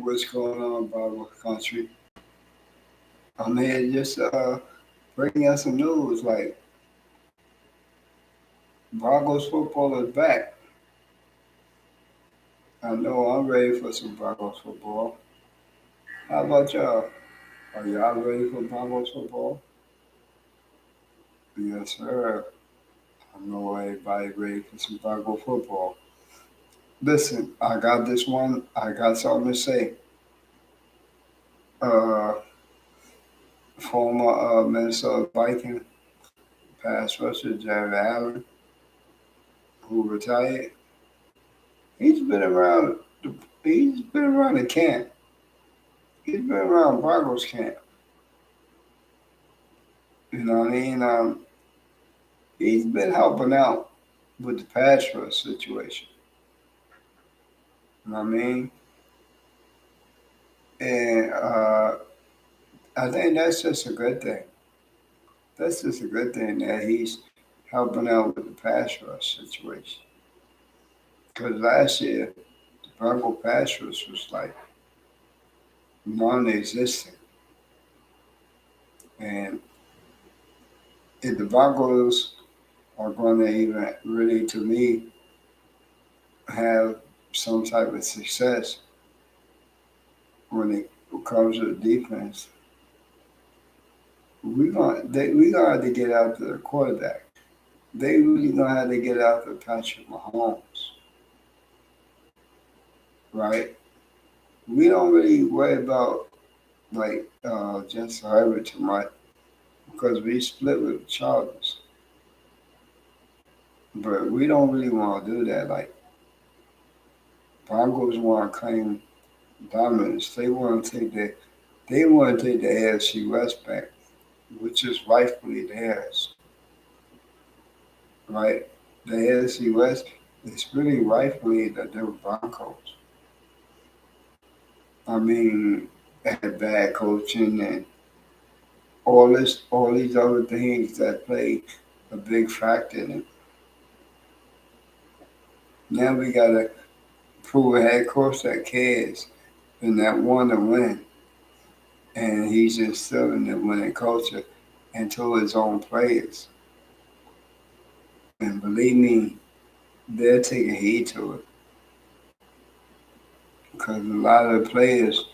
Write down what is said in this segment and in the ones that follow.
What's going on, Bible country? I'm here just bringing us some news. Like Broncos football is back. I know I'm ready for some Broncos football. How about y'all? Are y'all ready for Broncos football? Yes, sir. I know everybody ready for some Broncos football. Listen, I got this one. I got something to say. Uh, Former Minnesota Viking pass rusher Jared Allen, who retired, he's been around. He's been around the camp. He's been around Broncos camp. You know what I mean? He's been helping out with the pass rush situation. You know what I mean? And I think that's just a good thing. That's just a good thing that he's helping out with the pass rush situation. Because last year, the Bronco pass rush was like non-existent. And if the Broncos are going to even really, to me, have some type of success when it comes to the defense, we gonna have to get after the quarterback. They really gonna have to get after Patrick Mahomes, right? We don't really worry about like Justin Herbert too much because we split with the Chargers, but we don't really want to do that. Like Broncos want to claim dominance. They want to take the AFC West back, which is rightfully theirs, right? The AFC West is really rightfully the Denver Broncos. I mean, they had bad coaching and all these other things that play a big factor in it. Now we gotta prove a head coach that cares and that want to win, and he's instilling the winning culture into his own players. And believe me, they're taking heed to it because a lot of the players,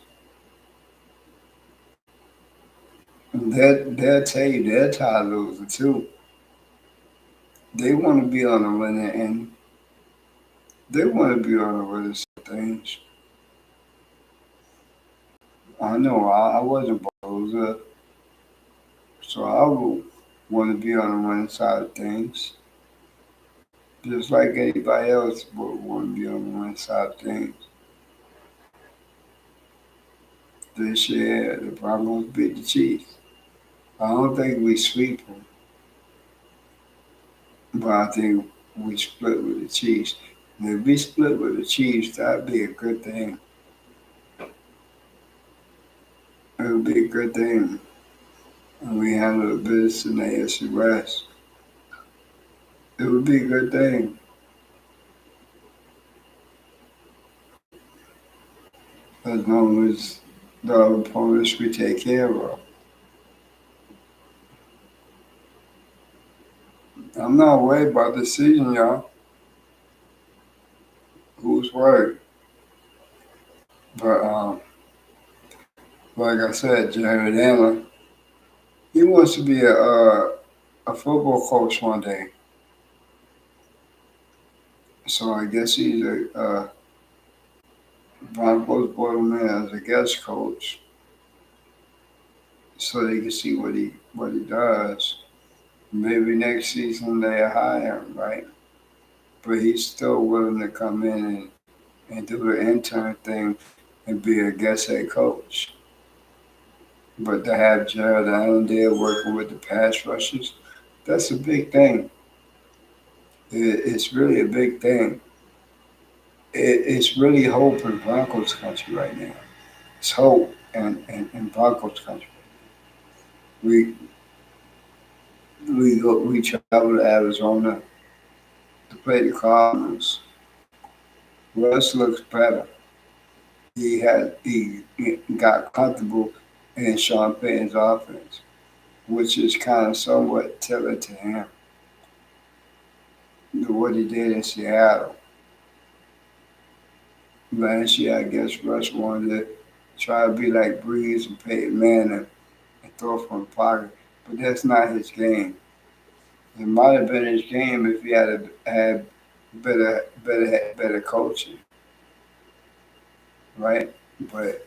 they'll tell you they're tired of losing too. They want to be on the winning end. They want to be on the winning side of things. I know I wasn't a loser, so I would want to be on the winning side of things, just like anybody else would want to be on the winning side of things. This year, the Broncos beat the Chiefs. I don't think we sweep them, but I think we split with the Chiefs. And if we split with the Chiefs, that'd be a good thing. It would be a good thing. And we handle the business in the AFC West. It would be a good thing as long as the opponents we take care of. I'm not worried about the season, y'all. Who's worried? But like I said, Jared Allen, he wants to be a football coach one day. So I guess he's a Broncos brought him in as a guest coach so they can see what he does. Maybe next season they hire him, right? But he's still willing to come in and do the intern thing and be a guest head coach. But to have Jared Allen there working with the pass rushers, that's a big thing. It's really a big thing. It's really hope in Broncos country right now. It's hope in Broncos country. We we travel to Arizona to play the Cardinals. Russ looks better. he got comfortable in Sean Payton's offense, which is kind of somewhat tailored to him. What he did in Seattle last year, I guess Russ wanted to try to be like Breeze and Peyton Manning and throw from the pocket, but that's not his game. It might have been his game if he had better coaching, right? But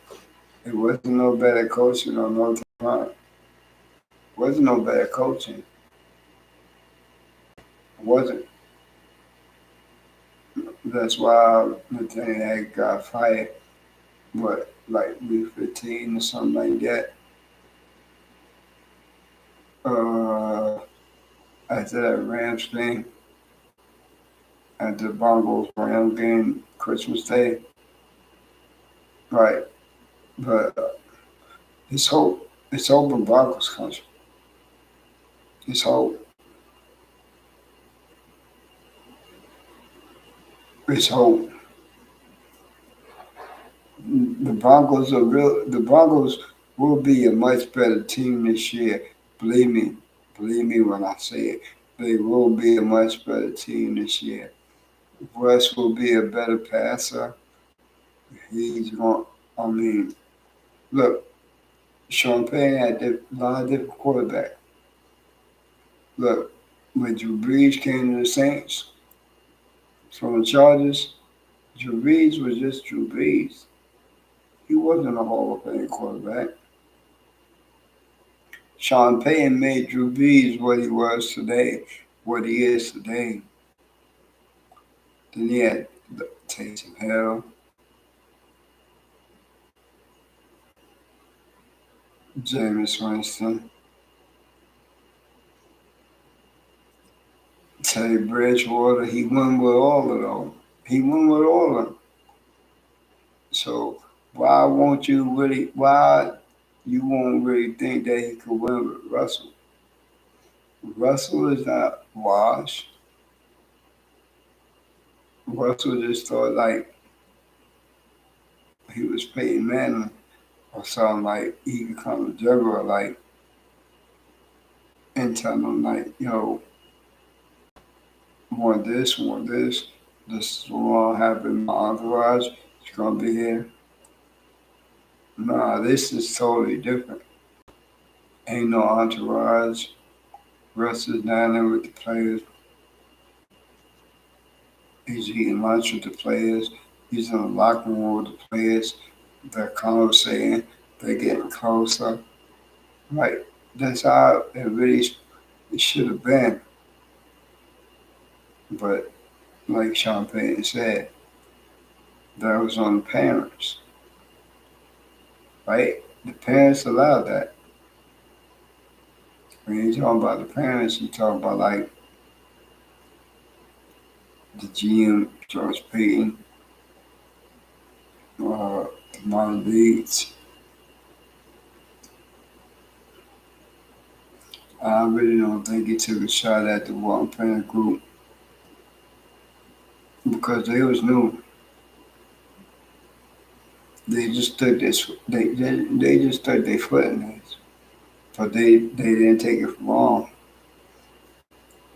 it wasn't no better coaching on no time. Wasn't no better coaching. It wasn't. That's why Nathaniel Hackett got fired. What, like week 15 or something like that? Uh, After that Rams game, after the Broncos Rams game, Christmas Day, right? But it's hope. It's hope in Broncos country. It's hope. It's hope. The Broncos are real. The Broncos will be a much better team this year. Believe me. Believe me when I say it. They will be a much better team this year. Russ will be a better passer. He's going. I mean, look, Sean Payton had a lot of different quarterbacks. Look, when Drew Brees came to the Saints from the Chargers, Drew Brees was just Drew Brees. He wasn't a Hall of Fame quarterback. Sean Payton made Drew Brees what he was today, what he is today. Then he had Taysom Hill, Jameis Winston, Teddy Bridgewater. He won with all of them. He won with all of them. So why you won't really think that he could win with Russell? Russell is not washed. Russell just thought like he was Peyton Manning or something, like he could come to juggler like and tell them like, yo, want this is what happen. My entourage is gonna be here. Nah, this is totally different. Ain't no entourage. Russ is down there with the players. He's eating lunch with the players. He's in the locker room with the players. They're conversating. They're getting closer. Right. That's how it really should have been. But like Sean Payton said, that was on the parents. Right? The parents allowed that. When you talk about the parents, you talk about like the GM, George Payton, Martin Leeds. I really don't think he took a shot at the one parent group because they was new. They just took this. They just took their foot in this, but they didn't take it for long.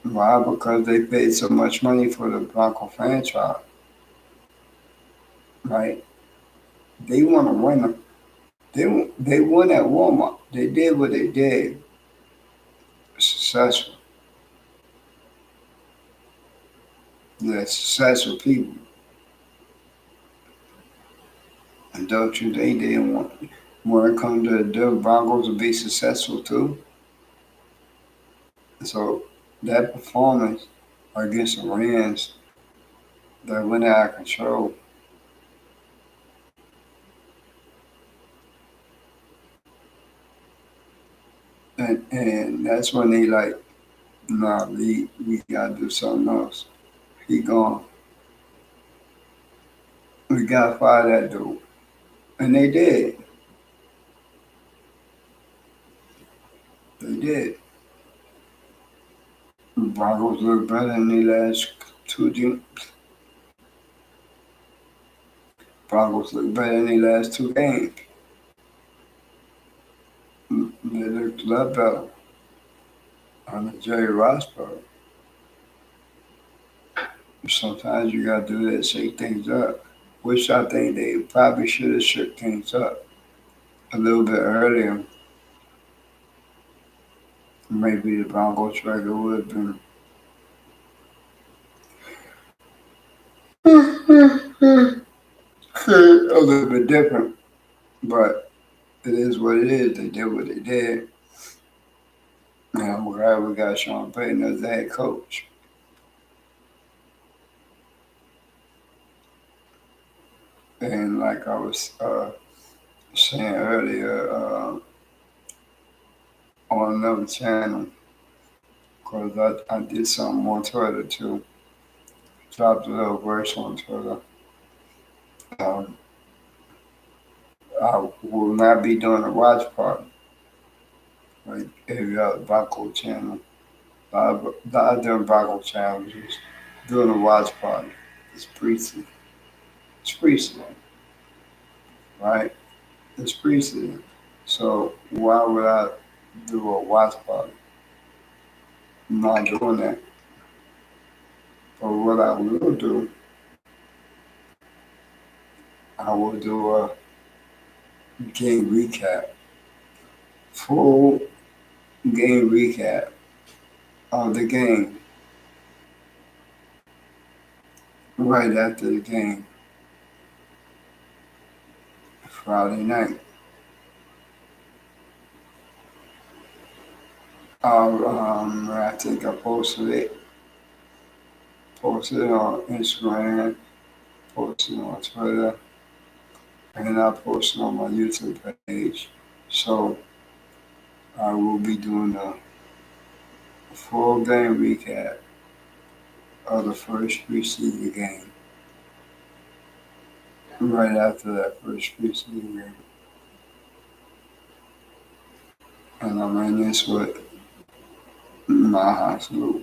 Why? Because they paid so much money for the Bronco franchise, right? They want to win them. They won at Walmart. They did what they did. Successful. They're successful people. And don't you think they want when it comes to the Broncos to be successful too? So that performance against the Rams that went out of control. And that's when they like, nah, we gotta do something else. He gone. We gotta fire that dude. And they did. They did. The Broncos look better in the last two games. Broncos look better in their last two games. They looked a lot better under Jerry Rossberg. Sometimes you gotta do that, shake things up. Which I think they probably should have shook things up a little bit earlier. Maybe the Broncos record would have been a little bit different. But it is what it is. They did what they did. And I'm glad we got Sean Payton as the head coach. And like I was saying earlier on another channel, because I did something on Twitter too, dropped a little verse on Twitter. Um, I will not be doing a watch party like every other Bronco channel. The other Bronco channels is doing a watch party. It's preseason. It's preseason, right? It's preseason. So why would I do a watch party? I'm not doing that. But what I will do, I will do a game recap, full game recap of the game right after the game, Friday night. I think I posted it on Instagram, posted it on Twitter, and I posted on my YouTube page. So I will be doing a full game recap of the first preseason game right after that first preseason game. And I'm in this with my high school.